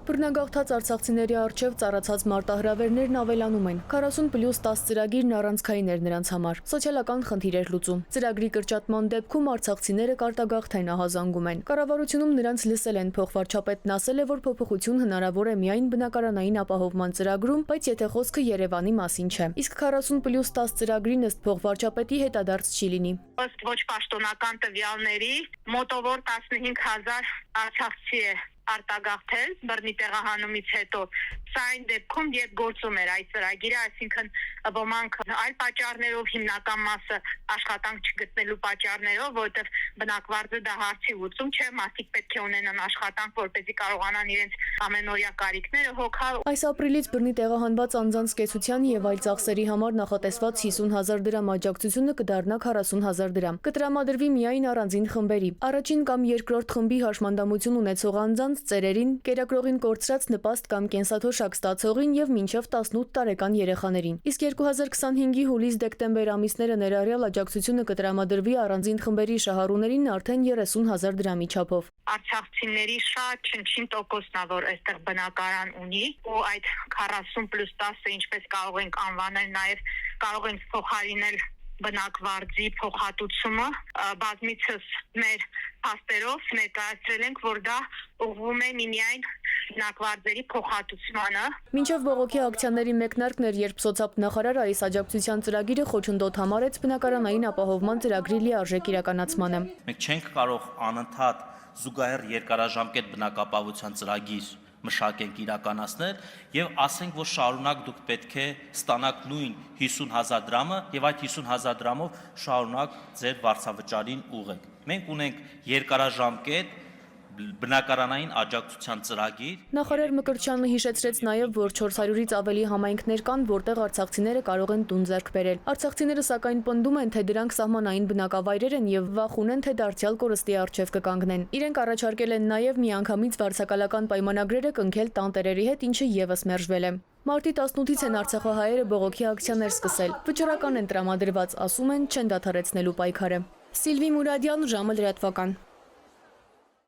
Բռնագաղթած արցախցիների առջև ծառացած մարտահրավերներն ավելանում են։ 40+10 ծրագիրն առանցքային էր նրանց համար։ Սոցիալական խնդիր էր լուծում։ Ծրագրի կրճատման դեպքում արցախցիները կարտագաղթեն, ահազանգում են։ Կառավարությունում նրանց լսել են, փոխվարչապետն ասել է, որ փոփոխություն հնարավոր է միայն բնակարանային ապահովման ծրագրում, բայց եթե խոսքը Երևանի մասին չէ։ Իսկ 40+10 ծրագրին ըստ փոխվարչապետի հետադարձ չի լինի։ Ըստ ոչ պաշտոնական տվյալների մոտավոր 15,000 արցախցի է արտագաղթել բռնի տեղահանումից հետո։ Սա այն դեպքում, երբ գործում էր այս ծրագիրը, այսինքն ոմանք այլ պատճառներով, հիմնական մասը աշխատանք չգտնելու պատճառներով, որովհետև բնակվարձը դա հարցի լուծում չէ, մարդիկ պետք է ունենան աշխատանք, որպեսզի կարողանան իրենց ամենօրյա կարիքները հոգալ։ Այս ապրիլից բռնի տեղահանված անձանց կեցության եւ այլ ծախսերի համար նախատեսված 50,000 դրամ աջակցությունը կդառնա 40,000 դրամ։ Կտրամադրվի միայն առանձին խմբերի։ Առաջին կամ երկրորդ խմբի հաշմանդամություն ունեցող անձանց ծերերին, կերակրողին կորցրած նպաստ կամ կենսաթոշակ ստացողին եւ մինչեւ 18 տարեկան երեխաներին։ Իսկ 2025-ի հուլիս-դեկտեմբեր ամիսները ներառյալ աջակցությունը կտրամադրվի առանձին խմբերի շահառուներին արդեն 30,000 դրամի չափով։ Արցախցիների շատ չնչին տոկոսն է, որ այստեղ բնակարան ունի, ու այդ 40+10-ը ինչպես կարող ենք անվանել, նաև կարող ենք փոխարինել բնակվարձի փոխհատուցումը, բազմիցս մեր փաստերով ներկայացրել ենք, որ դա ուղղվում է միմիայն բնակվարձերի փոխհատուցմանը։ Մինչև բողոքի ակցիաների մեկնարկն էր, երբ սոցիալնախարարը այս աջակցության ծրագիրը խոչընդոտ համարեց բնակարանային ապահովման ծրագրի լիարժեք իրականացմանը։ Մենք չենք կարող անընդհատ զուգահեռ երկարաժամկետ բնակապահովության ծրագիր մշակենք իրականացնել եւ ասենք, որ շարունակ դուք պետք է ստանաք նույն 50,000 դրամը եւ այդ 50,000 դրամով շարունակ ձեր վարձավճարին ուղղեք։ Մենք ունենք երկարաժամկետ բնակարանային աջակցության ծրագիր։ Նախարար Մկրտչյանը հիշեցրեց նաև, որ 400-ից ավելի համայնքներ կան, որտեղ արցախցիները կարող են տուն ձեռք բերել։ Արցախցիները սակայն պնդում են, թե դրանք սահմանային բնակավայրեր են եւ վախ ունեն, թե դարձյալ կորստի առջև կկանգնեն։ Իրենք առաջարկել են նաև միանգամից վարձակալական պայմանագրերը կնքել տանտերերի հետ, ինչը եւս մերժվել է։ Մարտի 18-ից են արցախահայերը բողոքի ակցիաներ սկսել։ Վճռական են տրամադրված, ասում են, չեն դադարեցնելու պայքարը։ Սիլվի Մուրադյան, ժամը լրատվական։